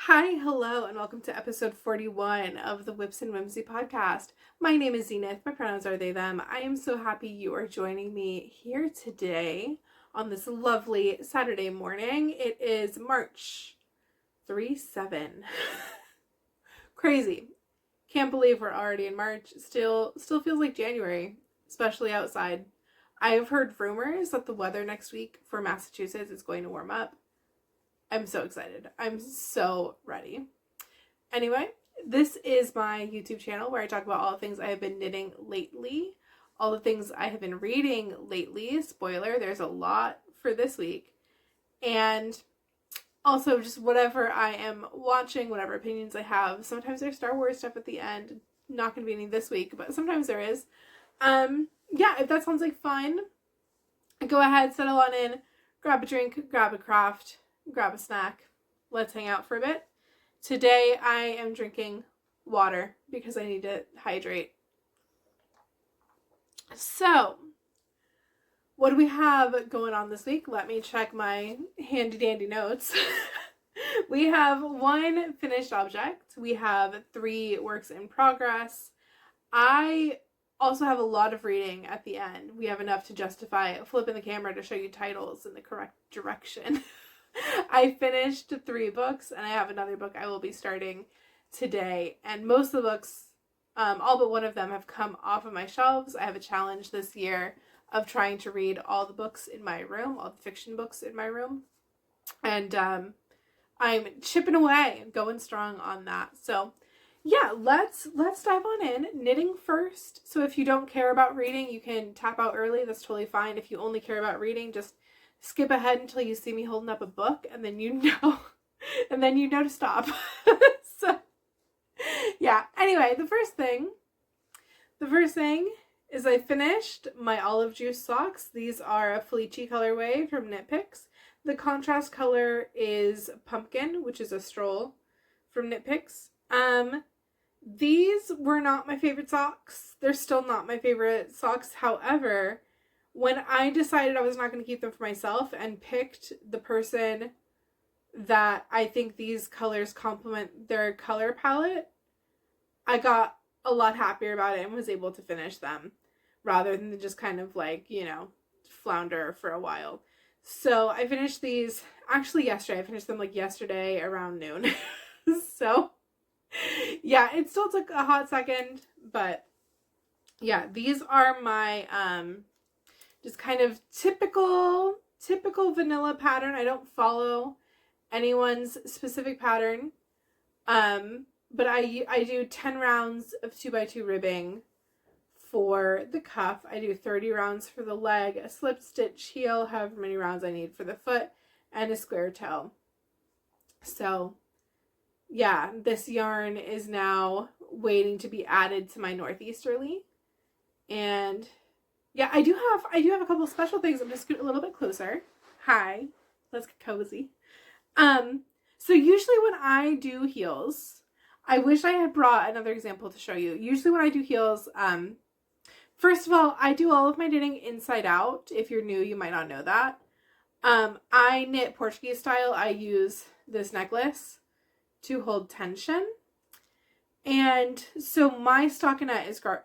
Hi, hello, and welcome to episode 41 of the Whips and Whimsy podcast. My name is Zenith. My pronouns are they, them. I am so happy you are joining me here today on this lovely Saturday morning. It is March 3/7. Crazy. Can't believe we're already in March. Still feels like January, especially outside. I have heard rumors that the weather next week for Massachusetts is going to warm up. I'm so excited. I'm so ready. Anyway, this is my YouTube channel where I talk about all the things I have been knitting lately, all the things I have been reading lately. Spoiler, there's a lot for this week. And also just whatever I am watching, whatever opinions I have. Sometimes there's Star Wars stuff at the end. Not going to be any this week, but sometimes there is. Yeah, if that sounds like fun, go ahead, settle on in, grab a drink, grab a craft, grab a snack. Let's hang out for a bit. Today I am drinking water because I need to hydrate. So, what do we have going on this week? Let me check my handy dandy notes. We have 1 finished object. We have 3 works in progress. I also have a lot of reading at the end. We have enough to justify flipping the camera to show you titles in the correct direction. I finished 3 books, and I have another book I will be starting today. And most of the books, all but one of them, have come off of my shelves. I have a challenge this year of trying to read all the books in my room, all the fiction books in my room. And I'm chipping away and going strong on that. So yeah, let's dive on in. Knitting first. So if you don't care about reading, you can tap out early. That's totally fine. If you only care about reading, just skip ahead until you see me holding up a book, and then you know to stop. So yeah, anyway, the first thing is I finished my olive juice socks. These are a Felici colorway from Knit Picks. The contrast color is pumpkin, which is a stroll from Knit Picks. These were not my favorite socks. They're still not my favorite socks. However, when I decided I was not going to keep them for myself and picked the person that I think these colors complement their color palette, I got a lot happier about it and was able to finish them rather than just kind of like, flounder for a while. So I finished these actually yesterday. I finished them like yesterday around noon. So yeah, it still took a hot second, but yeah, these are my just kind of typical vanilla pattern. I don't follow anyone's specific pattern. But I do 10 rounds of 2x2 ribbing for the cuff. I do 30 rounds for the leg, a slip stitch heel, however many rounds I need for the foot, and a square toe. So yeah, this yarn is now waiting to be added to my northeasterly. And yeah, I do have a couple special things. I'm just a little bit closer. Hi, let's get cozy. So usually when I do heels, I wish I had brought another example to show you. Usually when I do heels, first of all, I do all of my knitting inside out. If you're new, you might not know that. I knit Portuguese style. I use this necklace to hold tension. And so my stockinette is garter.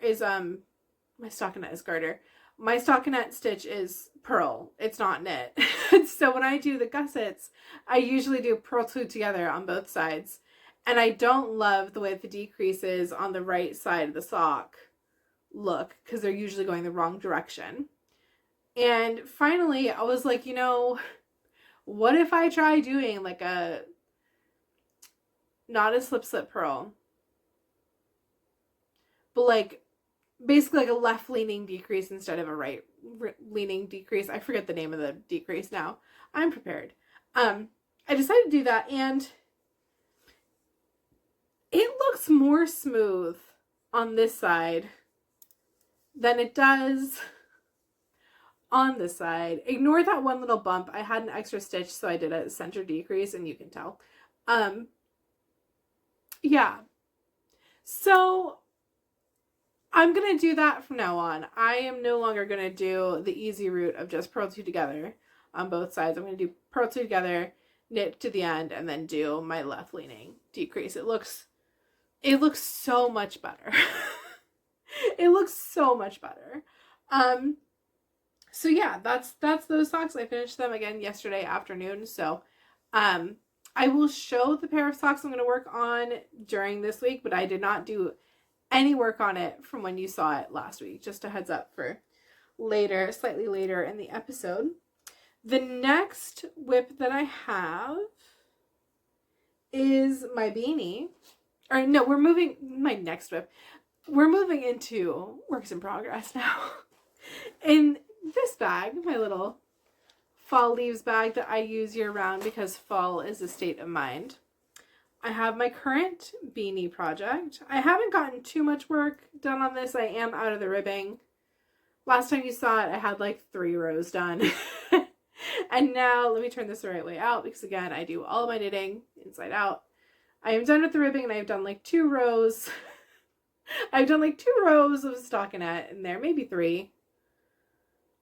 My stockinette stitch is purl. It's not knit. So when I do the gussets, I usually do purl two together on both sides. And I don't love the way the decreases on the right side of the sock look because they're usually going the wrong direction. And finally, I was like, what if I try doing like not a slip purl, but like basically like a left leaning decrease instead of a right leaning decrease. I forget the name of the decrease now. I'm prepared. I decided to do that, and it looks more smooth on this side than it does on this side. Ignore that one little bump. I had an extra stitch, so I did a center decrease, and you can tell. Yeah. So I'm going to do that from now on. I am no longer going to do the easy route of just purl two together on both sides. I'm going to do purl two together, knit to the end and then do my left leaning decrease. It looks so much better. It looks so much better. So yeah, that's those socks. I finished them again yesterday afternoon. So I will show the pair of socks I'm going to work on during this week, but I did not do any work on it from when you saw it last week. Just a heads up for later, slightly later in the episode. The next whip that I have is my beanie. Or no, my next whip. We're moving into works in progress now. In this bag, my little fall leaves bag that I use year round because fall is a state of mind, I have my current beanie project. I haven't gotten too much work done on this. I am out of the ribbing. Last time you saw it, I had like 3 rows done. And now, let me turn this the right way out because again, I do all of my knitting inside out. I am done with the ribbing and I've done like 2 rows. I've done like 2 rows of stockinette in there, maybe 3.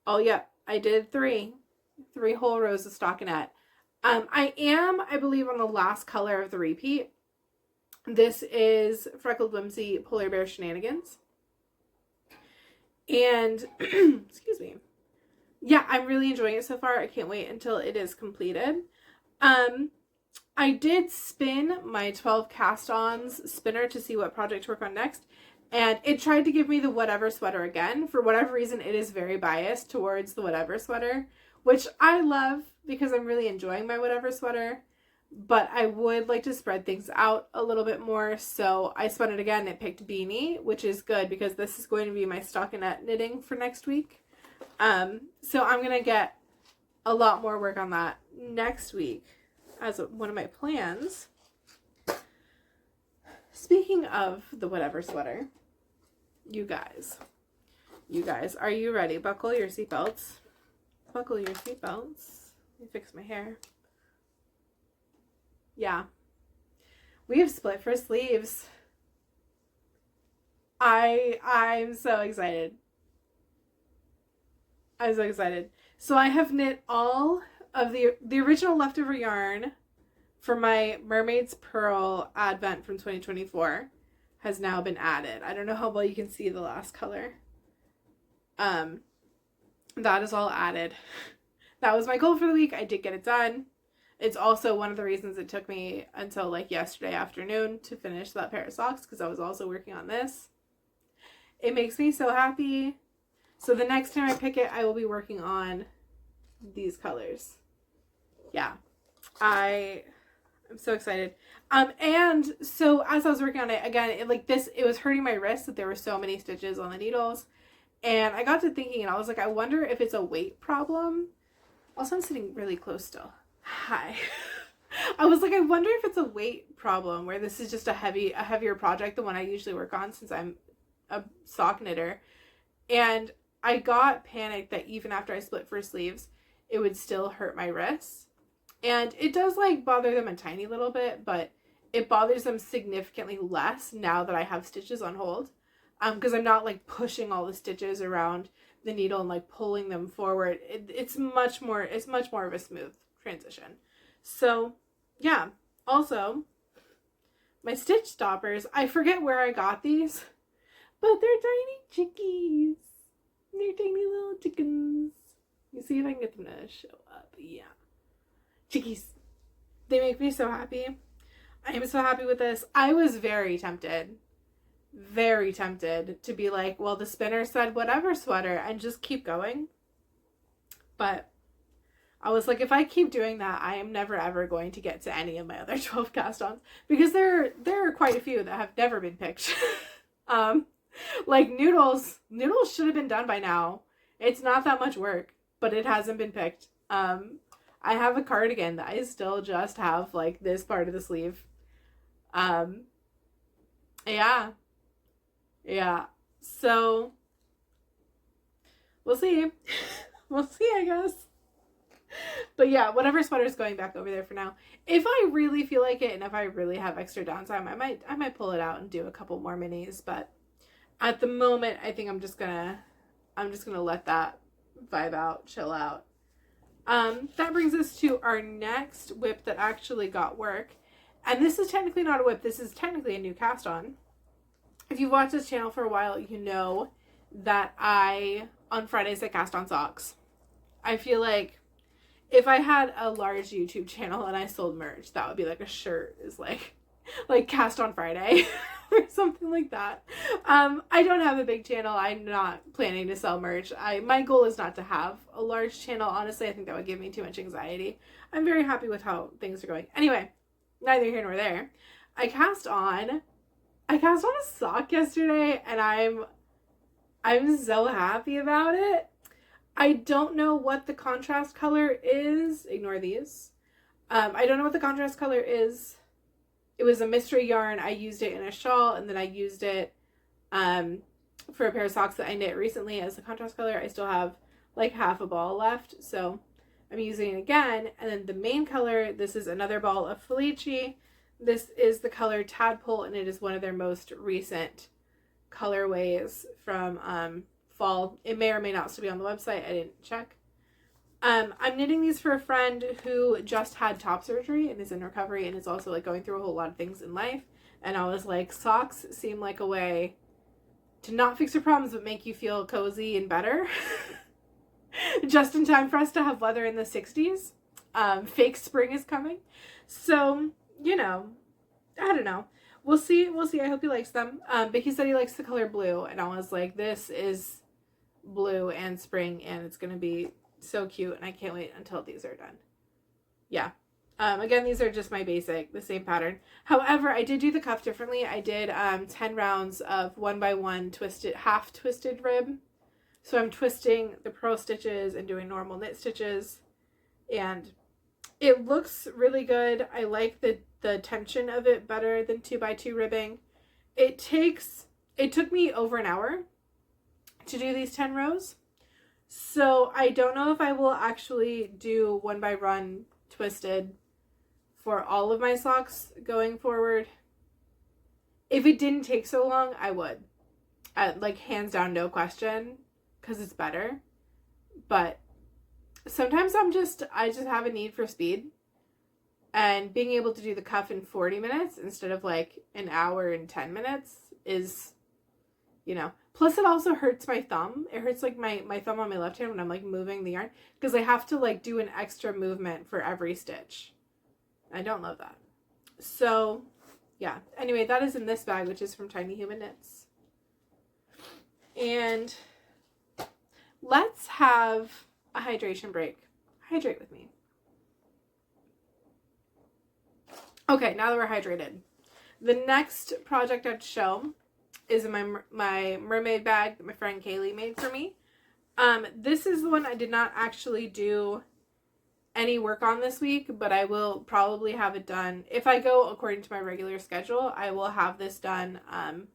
Oh yeah, I did 3 whole rows of stockinette. I believe, on the last color of the repeat. This is Freckled Whimsy Polar Bear Shenanigans. And, excuse me. Yeah, I'm really enjoying it so far. I can't wait until it is completed. I did spin my 12 cast-ons spinner to see what project to work on next. And it tried to give me the Whatever sweater again. For whatever reason, it is very biased towards the Whatever sweater, which I love because I'm really enjoying my Whatever sweater. But I would like to spread things out a little bit more. So I spun it again. It picked Beanie, which is good because this is going to be my stockinette knitting for next week. So I'm going to get a lot more work on that next week as one of my plans. Speaking of the Whatever sweater, you guys, are you ready? Buckle your seatbelts. Buckle your seatbelts. Let me fix my hair. Yeah. We have split for sleeves. I'm so excited. I'm so excited. So I have knit all of the original leftover yarn for my Mermaid's Pearl Advent from 2024 has now been added. I don't know how well you can see the last color. That is all added. That was my goal for the week. I did get it done. It's also one of the reasons it took me until like yesterday afternoon to finish that pair of socks because I was also working on this. It makes me so happy. So the next time I pick it, I will be working on these colors. Yeah. I'm so excited. And so as I was working on it, again, it was hurting my wrist that there were so many stitches on the needles. And I got to thinking and I was like, I wonder if it's a weight problem. Also, I'm sitting really close still. Hi. I was like, I wonder if it's a weight problem where this is just a heavier project than one I usually work on since I'm a sock knitter. And I got panicked that even after I split for sleeves, it would still hurt my wrists. And it does like bother them a tiny little bit, but it bothers them significantly less now that I have stitches on hold. Because I'm not like pushing all the stitches around the needle and like pulling them forward. It's much more of a smooth transition. So yeah. Also, my stitch stoppers, I forget where I got these, but they're tiny chickies. They're tiny little chickens. You see if I can get them to show up. Yeah. Chickies. They make me so happy. I am so happy with this. I was very tempted to be like, well, the spinner said Whatever sweater and just keep going. But I was like, if I keep doing that, I am never ever going to get to any of my other 12 cast-ons because there are quite a few that have never been picked. Like noodles should have been done by now. It's not that much work, but it hasn't been picked. I have a cardigan that I still just have like this part of the sleeve. Yeah. So we'll see. We'll see, I guess. But yeah, Whatever sweater is going back over there for now. If I really feel like it and if I really have extra downtime, I might pull it out and do a couple more minis, but at the moment I think I'm just gonna let that vibe out, chill out. That brings us to our next whip that actually got work. And this is technically not a whip. This is technically a new cast on. If you've watched this channel for a while, you know that on Fridays, I cast on socks. I feel like if I had a large YouTube channel and I sold merch, that would be like a shirt is like cast on Friday or something like that. I don't have a big channel. I'm not planning to sell merch. My goal is not to have a large channel. Honestly, I think that would give me too much anxiety. I'm very happy with how things are going. Anyway, neither here nor there. I cast on a sock yesterday and I'm so happy about it. I don't know what the contrast color is. Ignore these. I don't know what the contrast color is. It was a mystery yarn. I used it in a shawl, and then I used it for a pair of socks that I knit recently as a contrast color. I still have like half a ball left, so I'm using it again. And then the main color, this is another ball of Felici. This is the color Tadpole, and it is one of their most recent colorways from fall. It may or may not still be on the website. I didn't check. I'm knitting these for a friend who just had top surgery and is in recovery and is also like going through a whole lot of things in life. And I was like, socks seem like a way to not fix your problems but make you feel cozy and better. Just in time for us to have weather in the 60s. Fake spring is coming. So, you know, I don't know. We'll see. I hope he likes them. But he said he likes the color blue. And I was like, this is blue and spring and it's going to be so cute, and I can't wait until these are done. Yeah. Again, these are just my basic, the same pattern. However, I did do the cuff differently. I did 10 rounds of 1x1 twisted, half twisted rib. So I'm twisting the purl stitches and doing normal knit stitches, and it looks really good. I like the tension of it better than 2x2 ribbing. It took me over an hour to do these 10 rows. So I don't know if I will actually do 1x1 twisted for all of my socks going forward. If it didn't take so long, I would. Like hands down, no question, because it's better. But sometimes I just have a need for speed. And being able to do the cuff in 40 minutes instead of like an hour and 10 minutes is, you know. Plus, it also hurts my thumb. It hurts, like, my thumb on my left hand when I'm, like, moving the yarn. Because I have to, like, do an extra movement for every stitch. I don't love that. So, yeah. Anyway, that is in this bag, which is from Tiny Human Knits. And let's have a hydration break. Hydrate with me. Okay, now that we're hydrated. The next project I'd show is in my mermaid bag that my friend Kaylee made for me. This is the one I did not actually do any work on this week, but I will probably have it done. If I go according to my regular schedule, I will have this done on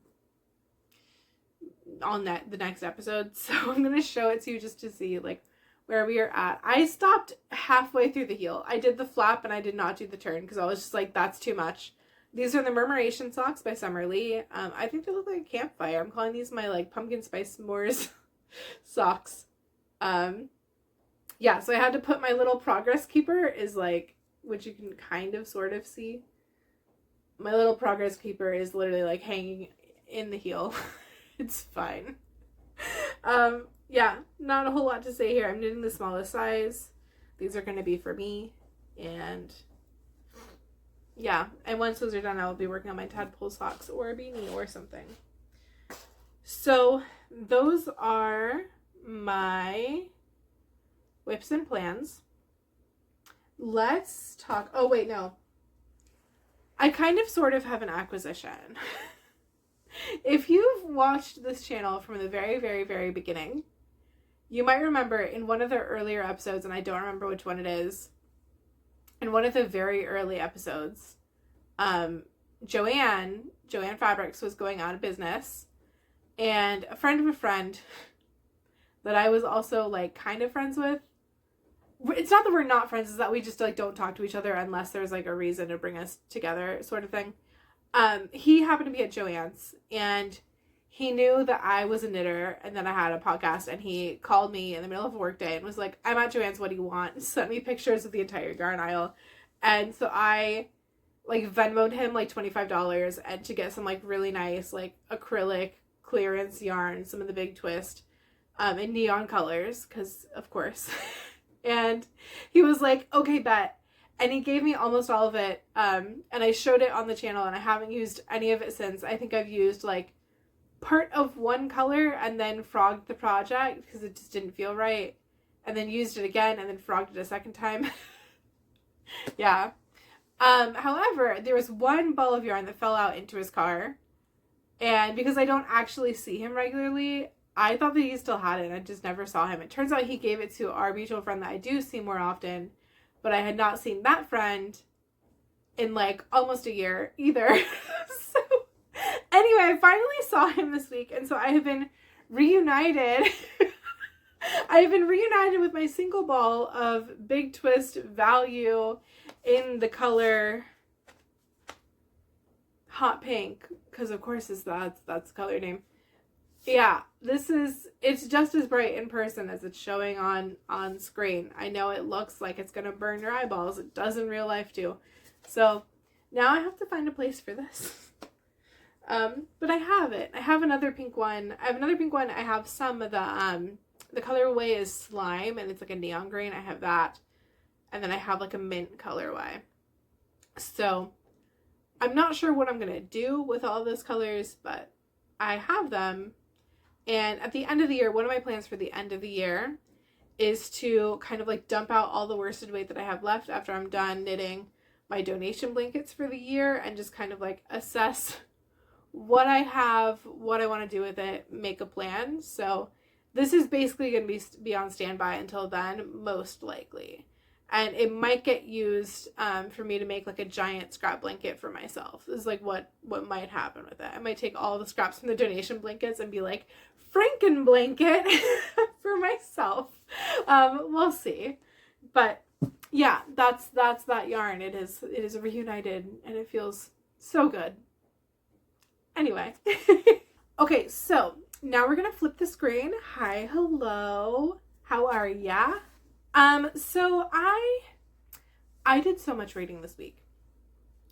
the next episode. So I'm going to show it to you just to see like where we are at. I stopped halfway through the heel. I did the flap and I did not do the turn because I was just like, that's too much. These are the Murmuration socks by Summer Lee. I think they look like a campfire. I'm calling these my like pumpkin spice s'mores socks. Yeah, so I had to put my little progress keeper is like, which you can kind of sort of see. My little progress keeper is literally like hanging in the heel. It's fine. Yeah, not a whole lot to say here. I'm knitting the smallest size. These are going to be for me. And yeah, and once those are done, I will be working on my tadpole socks or a beanie or something. So those are my whips and plans. Let's talk. Oh, wait, no. I kind of sort of have an acquisition. If you've watched this channel from the very, very, very beginning, you might remember in one of the earlier episodes, and I don't remember which one it is, in one of the very early episodes, Joanne Fabrics was going out of business, and a friend of a friend that I was also like kind of friends with, it's not that we're not friends, it's that we just like don't talk to each other unless there's like a reason to bring us together sort of thing. He happened to be at Joann's and he knew that I was a knitter and that I had a podcast, and he called me in the middle of a work day and was like, I'm at Joann's, what do you want? And sent me pictures of the entire yarn aisle. And so I like Venmoed him like $25 and to get some like really nice like acrylic clearance yarn, some of the Big Twist in neon colors, because of course. And he was like, okay, bet. And he gave me almost all of it, and I showed it on the channel, and I haven't used any of it since. I think I've used like part of one color and then frogged the project because it just didn't feel right, and then used it again and then frogged it a second time. Yeah. However, there was one ball of yarn that fell out into his car, and because I don't actually see him regularly, I thought that he still had it, and I just never saw him. It turns out he gave it to our mutual friend that I do see more often, but I had not seen that friend in like almost a year either. So anyway, I finally saw him this week, and so I have been reunited. I have been reunited with my single ball of Big Twist Value in the color hot pink, because of course that's the color name. Yeah, it's just as bright in person as it's showing on screen. I know it looks like it's gonna burn your eyeballs. It does in real life too. So now I have to find a place for this. But I have it. I have another pink one. I have some of the colorway is slime, and it's like a neon green. I have that. And then I have like a mint colorway. So I'm not sure what I'm gonna do with all those colors, but I have them. And at the end of the year, one of my plans for the end of the year is to kind of like dump out all the worsted weight that I have left after I'm done knitting my donation blankets for the year, and just kind of like assess what I have, what I want to do with it, make a plan. So this is basically going to be on standby until then, most likely. And it might get used for me to make like a giant scrap blanket for myself. This is like what might happen with it. I might take all the scraps from the donation blankets and be like, Franken blanket for myself. We'll see. But yeah, that's that yarn. It is reunited, and it feels so good. Anyway. Okay, so now we're gonna flip the screen. Hi, hello. How are ya? So I did so much reading this week.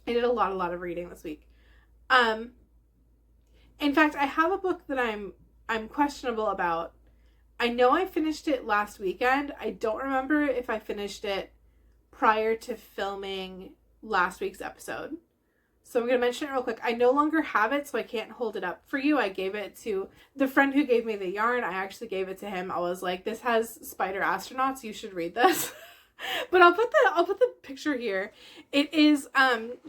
I did a lot of reading this week. In fact, I have a book that I'm questionable about. I know I finished it last weekend. I don't remember if I finished it prior to filming last week's episode. So I'm going to mention it real quick. I no longer have it, so I can't hold it up for you. I gave it to the friend who gave me the yarn. I actually gave it to him. I was like, this has spider astronauts. You should read this. But I'll put the picture here. It is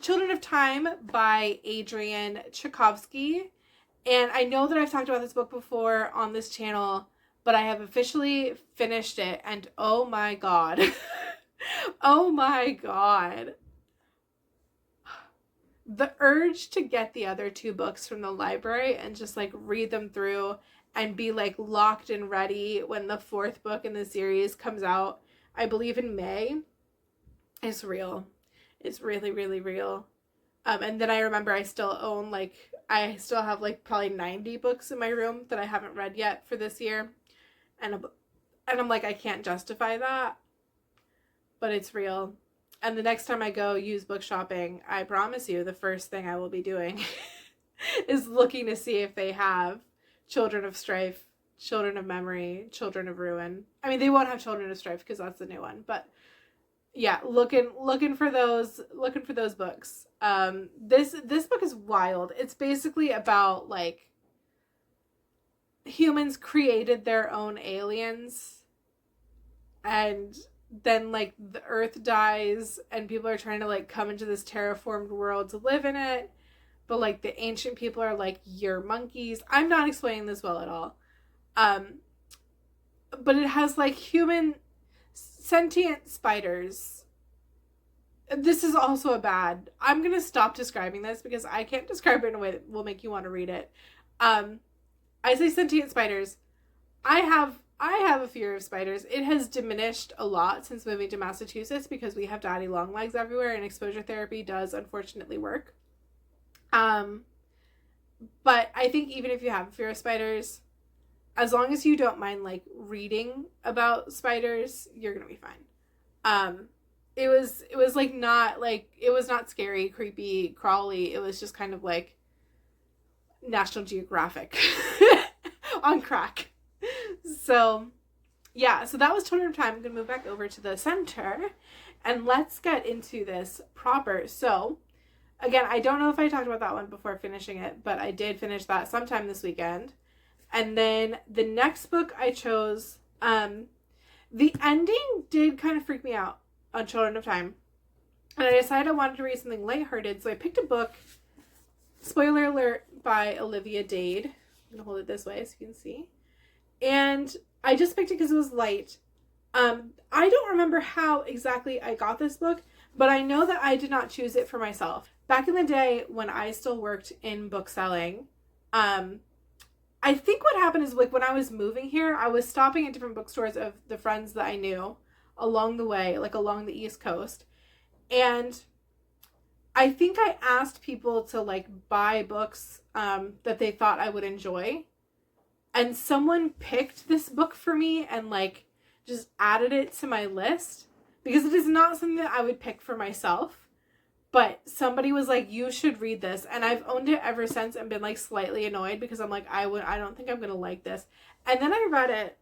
Children of Time by Adrian Tchaikovsky. And I know that I've talked about this book before on this channel, but I have officially finished it, and oh my god. Oh my god. The urge to get the other two books from the library and just like read them through and be like locked and ready when the fourth book in the series comes out, I believe in May, is real. It's really, really real. And then I remember I still have like probably 90 books in my room that I haven't read yet for this year. And I'm like, I can't justify that, but it's real. And the next time I go use book shopping, I promise you the first thing I will be doing is looking to see if they have Children of Strife, Children of Memory, Children of Ruin. I mean, they won't have Children of Strife because that's the new one, but yeah, looking for those books. This book is wild. It's basically about like humans created their own aliens, and then like the earth dies and people are trying to like come into this terraformed world to live in it, but like the ancient people are like, you're monkeys. I'm not explaining this well at all. But it has like human sentient spiders. This is also I'm gonna stop describing this because I can't describe it in a way that will make you want to read it. I say sentient spiders. I have a fear of spiders. It has diminished a lot since moving to Massachusetts because we have daddy long legs everywhere, and exposure therapy does unfortunately work. But I think even if you have a fear of spiders, as long as you don't mind like reading about spiders, you're gonna be fine. It was like not like, it was not scary, creepy, crawly. It was just kind of like National Geographic on crack. So yeah, so that was Children of Time. I'm gonna move back over to the center and let's get into this proper. So again, I don't know if I talked about that one before finishing it, but I did finish that sometime this weekend. And then the next book I chose, the ending did kind of freak me out on Children of Time. And I decided I wanted to read something lighthearted, so I picked a book, spoiler alert, by Olivia Dade. I'm going to hold it this way so you can see. And I just picked it because it was light. I don't remember how exactly I got this book, but I know that I did not choose it for myself. Back in the day when I still worked in bookselling, I think what happened is like when I was moving here, I was stopping at different bookstores of the friends that I knew along the way, like along the East Coast. And I think I asked people to like buy books that they thought I would enjoy. And someone picked this book for me and like just added it to my list because it is not something that I would pick for myself. But somebody was like, you should read this. And I've owned it ever since and been like slightly annoyed because I'm like, I don't think I'm going to like this. And then I read it.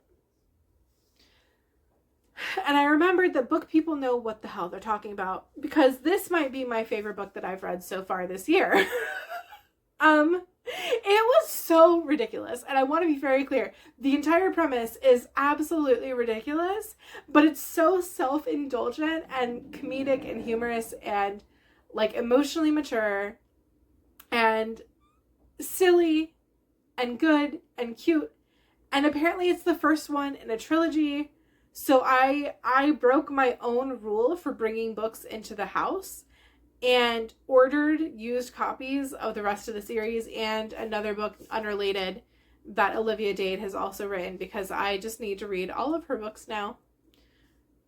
And I remembered that book people know what the hell they're talking about because this might be my favorite book that I've read so far this year. It was so ridiculous. And I want to be very clear. The entire premise is absolutely ridiculous, but it's so self-indulgent and comedic and humorous and like emotionally mature and silly and good and cute. And apparently it's the first one in a trilogy. So I broke my own rule for bringing books into the house and ordered used copies of the rest of the series and another book unrelated that Olivia Dade has also written because I just need to read all of her books now.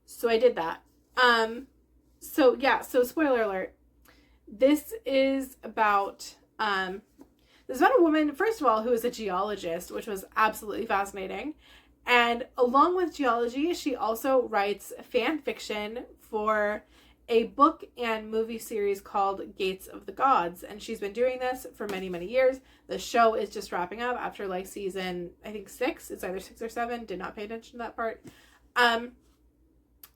So I did that. So spoiler alert. This is about a woman, first of all, who is a geologist, which was absolutely fascinating. And along with geology, she also writes fan fiction for a book and movie series called Gates of the Gods. And she's been doing this for many, many years. The show is just wrapping up after like season, I think 6. It's either 6 or 7. Did not pay attention to that part.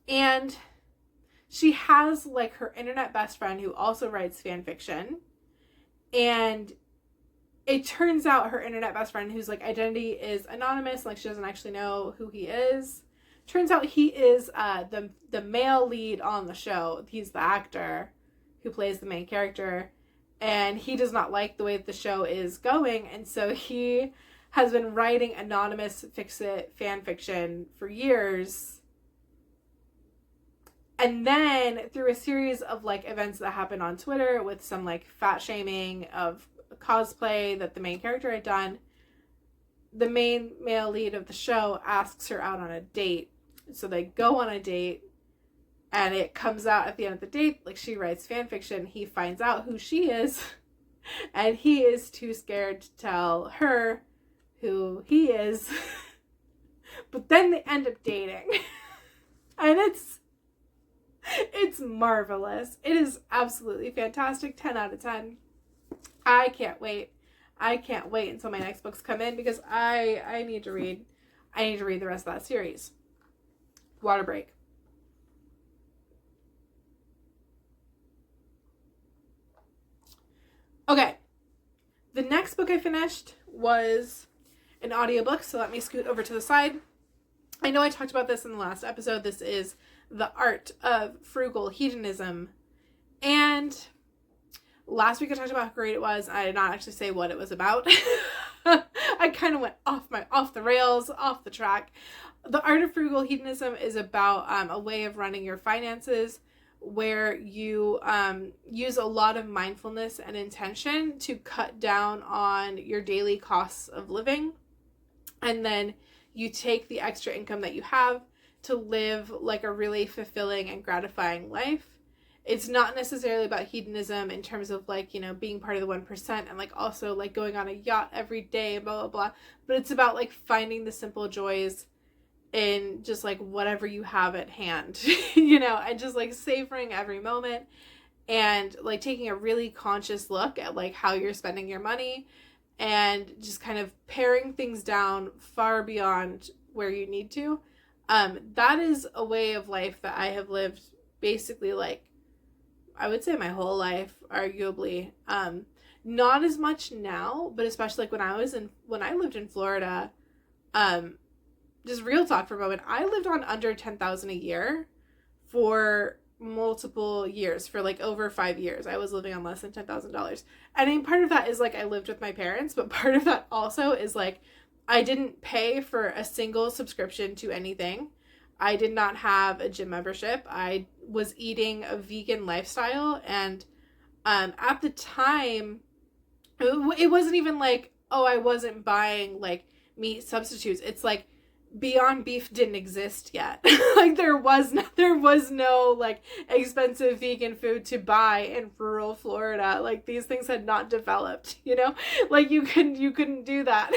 And she has like her internet best friend who also writes fan fiction. And it turns out her internet best friend, whose like identity is anonymous, like she doesn't actually know who he is. Turns out he is the male lead on the show. He's the actor who plays the main character. And he does not like the way that the show is going. And so he has been writing anonymous fan fiction for years. And then through a series of like events that happened on Twitter with some like fat shaming of cosplay that the main character had done, the main male lead of the show asks her out on a date. So they go on a date and it comes out at the end of the date, like she writes fan fiction, he finds out who she is and he is too scared to tell her who he is. But then they end up dating. And it's marvelous. It is absolutely fantastic. 10 out of 10. I can't wait. I can't wait until my next books come in because I need to read the rest of that series. Water break. Okay. The next book I finished was an audiobook, so let me scoot over to the side. I know I talked about this in the last episode. This is The Art of Frugal Hedonism. And last week I talked about how great it was. I did not actually say what it was about. I kind of went off the rails, off the track. The Art of Frugal Hedonism is about a way of running your finances where you use a lot of mindfulness and intention to cut down on your daily costs of living. And then you take the extra income that you have to live like a really fulfilling and gratifying life. it's not necessarily about hedonism in terms of like, you know, being part of the 1% and like also like going on a yacht every day and blah, blah, blah. But it's about like finding the simple joys in just like whatever you have at hand, you know, and just like savoring every moment and like taking a really conscious look at like how you're spending your money and just kind of paring things down far beyond where you need to. That is a way of life that I have lived basically like, I would say my whole life, arguably. Not as much now, but especially like when I lived in Florida, just real talk for a moment, I lived on under 10,000 a year for multiple years, for like over 5 years. I was living on less than $10,000. I mean, part of that is like I lived with my parents, but part of that also is like I didn't pay for a single subscription to anything. I did not have a gym membership. I was eating a vegan lifestyle, and at the time, it wasn't even like, oh, I wasn't buying like meat substitutes. It's like Beyond Beef didn't exist yet. Like there was no like expensive vegan food to buy in rural Florida. Like these things had not developed, you know? Like you couldn't do that.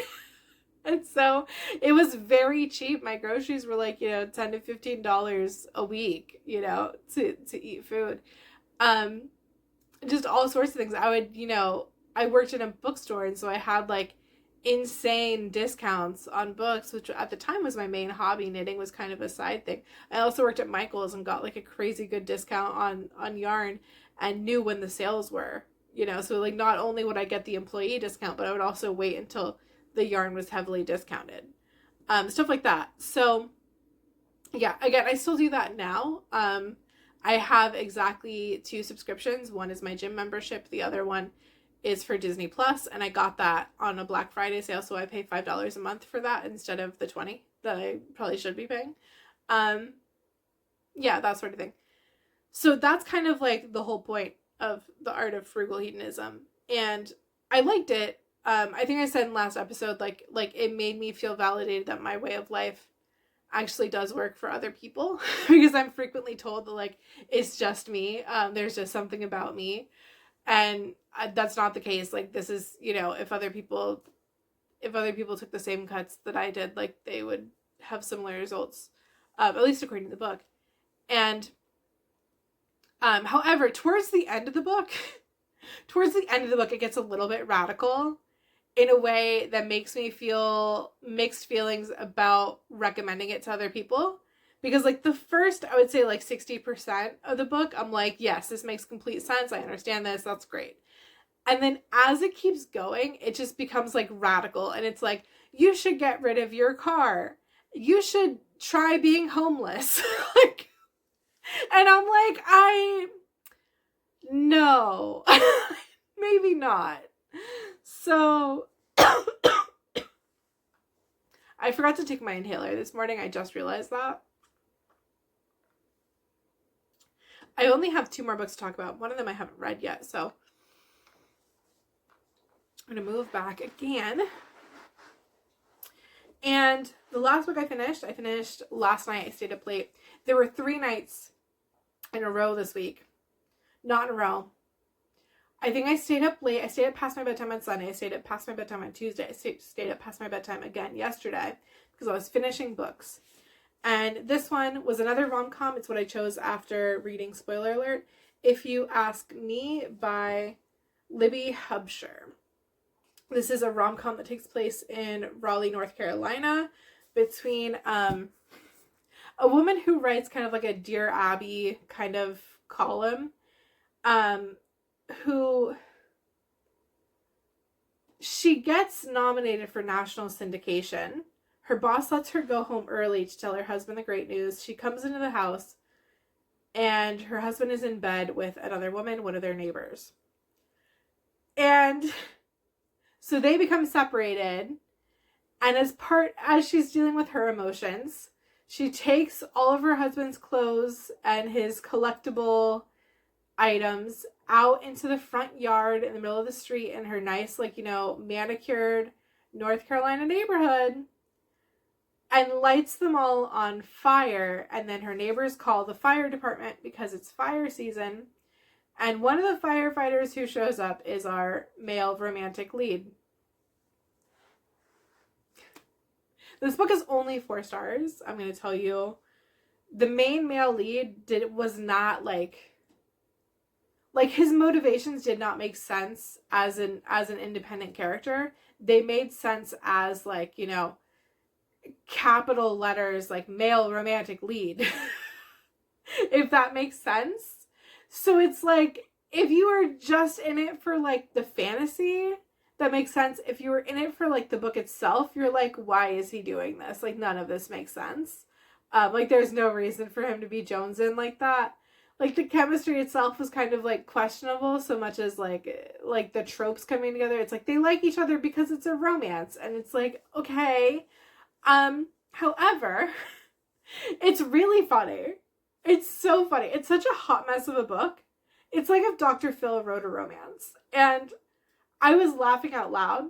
And so it was very cheap. My groceries were like, you know, $10 to $15 a week, you know, to eat food. Just all sorts of things. I would, you know, I worked in a bookstore, and so I had like insane discounts on books, which at the time was my main hobby. Knitting was kind of a side thing. I also worked at Michael's and got like a crazy good discount on yarn and knew when the sales were, you know, so like not only would I get the employee discount, but I would also wait until the yarn was heavily discounted. Stuff like that. So yeah, again, I still do that now. I have exactly 2 subscriptions. One is my gym membership. The other one is for Disney Plus, and I got that on a Black Friday sale, so I pay $5 a month for that instead of the $20 that I probably should be paying. Yeah, that sort of thing. So that's kind of like the whole point of the art of frugal hedonism, and I liked it. I think I said in last episode, like it made me feel validated that my way of life actually does work for other people, because I'm frequently told that like it's just me. There's just something about me. And that's not the case. Like this is, you know, if other people took the same cuts that I did, like they would have similar results, at least according to the book. And however, towards the end of the book, it gets a little bit radical in a way that makes me feel mixed feelings about recommending it to other people. Because like the first, I would say like 60% of the book, I'm like, yes, this makes complete sense. I understand this. That's great. And then as it keeps going, it just becomes like radical. And it's like, you should get rid of your car. You should try being homeless. Like, and I'm like, no, maybe not. So I forgot to take my inhaler this morning. I just realized that. I only have 2 more books to talk about. One of them I haven't read yet, so I'm going to move back again. And the last book I finished last night. I stayed up late. There were 3 nights in a row this week. Not in a row. I think I stayed up late. I stayed up past my bedtime on Sunday. I stayed up past my bedtime on Tuesday. I stayed up past my bedtime again yesterday because I was finishing books. And this one was another rom-com. It's what I chose after reading, spoiler alert, If You Ask Me by Libby Hubsher. This is a rom-com that takes place in Raleigh, North Carolina, between a woman who writes kind of like a Dear Abby kind of column, who she gets nominated for national syndication. Her boss lets her go home early to tell her husband the great news. She comes into the house, and her husband is in bed with another woman, one of their neighbors. And so they become separated, and as she's dealing with her emotions, she takes all of her husband's clothes and his collectible items out into the front yard in the middle of the street in her nice, like, you know, manicured North Carolina neighborhood, and lights them all on fire. And then her neighbors call the fire department because it's fire season. And one of the firefighters who shows up is our male romantic lead. This book is only 4 stars. I'm going to tell you. The main male lead was not like his motivations did not make sense as an independent character. They made sense as like, you know, capital letters like male romantic lead. If that makes sense. So it's like, if you are just in it for like the fantasy, that makes sense. If you were in it for like the book itself, you're like, why is he doing this? Like, none of this makes sense. Like, there's no reason for him to be jonesing like that. Like, the chemistry itself was kind of like questionable, so much as like the tropes coming together. It's like they like each other because it's a romance, and it's like, okay. However, it's really funny. It's so funny. It's such a hot mess of a book. It's like if Dr. Phil wrote a romance. And I was laughing out loud.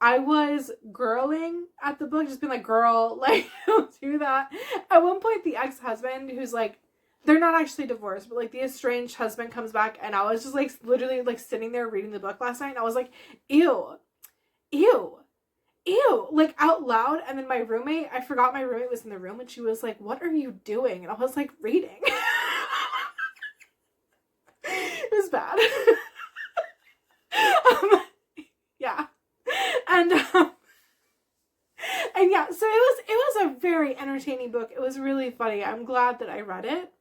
I was girling at the book, just being like, girl, like, don't do that. At one point, the ex-husband, who's like, they're not actually divorced, but like the estranged husband comes back, and I was just like literally like sitting there reading the book last night, and I was like, ew, like out loud. And then my roommate, I forgot my roommate was in the room, and she was like, what are you doing? And I was like, reading. It was bad. Yeah. And yeah, so it was a very entertaining book. It was really funny. I'm glad that I read it.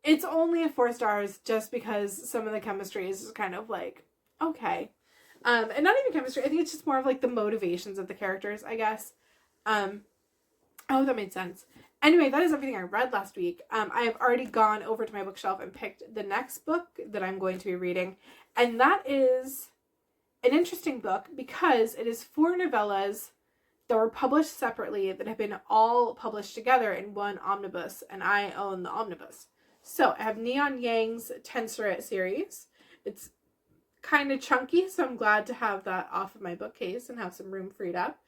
It's only a 4 stars just because some of the chemistry is kind of like, okay. And not even chemistry. I think it's just more of like the motivations of the characters, I guess. I hope that made sense. Anyway, that is everything I read last week. I have already gone over to my bookshelf and picked the next book that I'm going to be reading. And that is an interesting book because it is 4 novellas that were published separately that have been all published together in one omnibus, and I own the omnibus. So I have Neon Yang's Tensoret series. It's kind of chunky, so I'm glad to have that off of my bookcase and have some room freed up.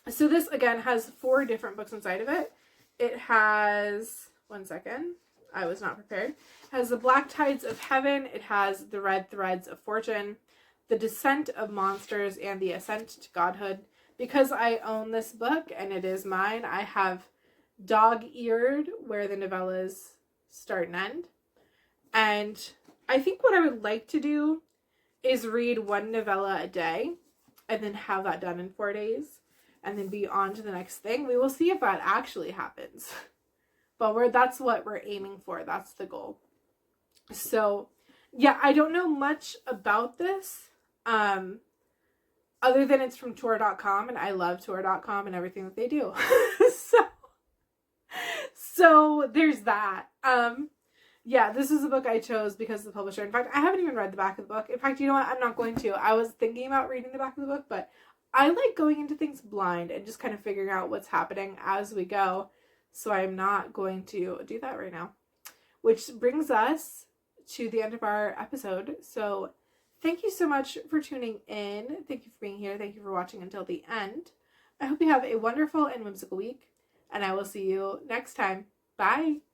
So this, again, has 4 different books inside of it. It has, one second, I was not prepared. It has The Black Tides of Heaven. It has The Red Threads of Fortune, The Descent of Monsters, and The Ascent to Godhood. Because I own this book and it is mine, I have dog-eared where the novellas start and end. And I think what I would like to do is read 1 novella a day and then have that done in 4 days and then be on to the next thing. We will see if that actually happens. But that's what we're aiming for. That's the goal. So, yeah, I don't know much about this. Other than it's from Tor.com, and I love Tor.com and everything that they do. So there's that. Yeah, this is a book I chose because of the publisher. In fact, I haven't even read the back of the book. In fact, you know what? I'm not going to. I was thinking about reading the back of the book, but I like going into things blind and just kind of figuring out what's happening as we go. So I'm not going to do that right now. Which brings us to the end of our episode. So thank you so much for tuning in. Thank you for being here. Thank you for watching until the end. I hope you have a wonderful and whimsical week, and I will see you next time. Bye.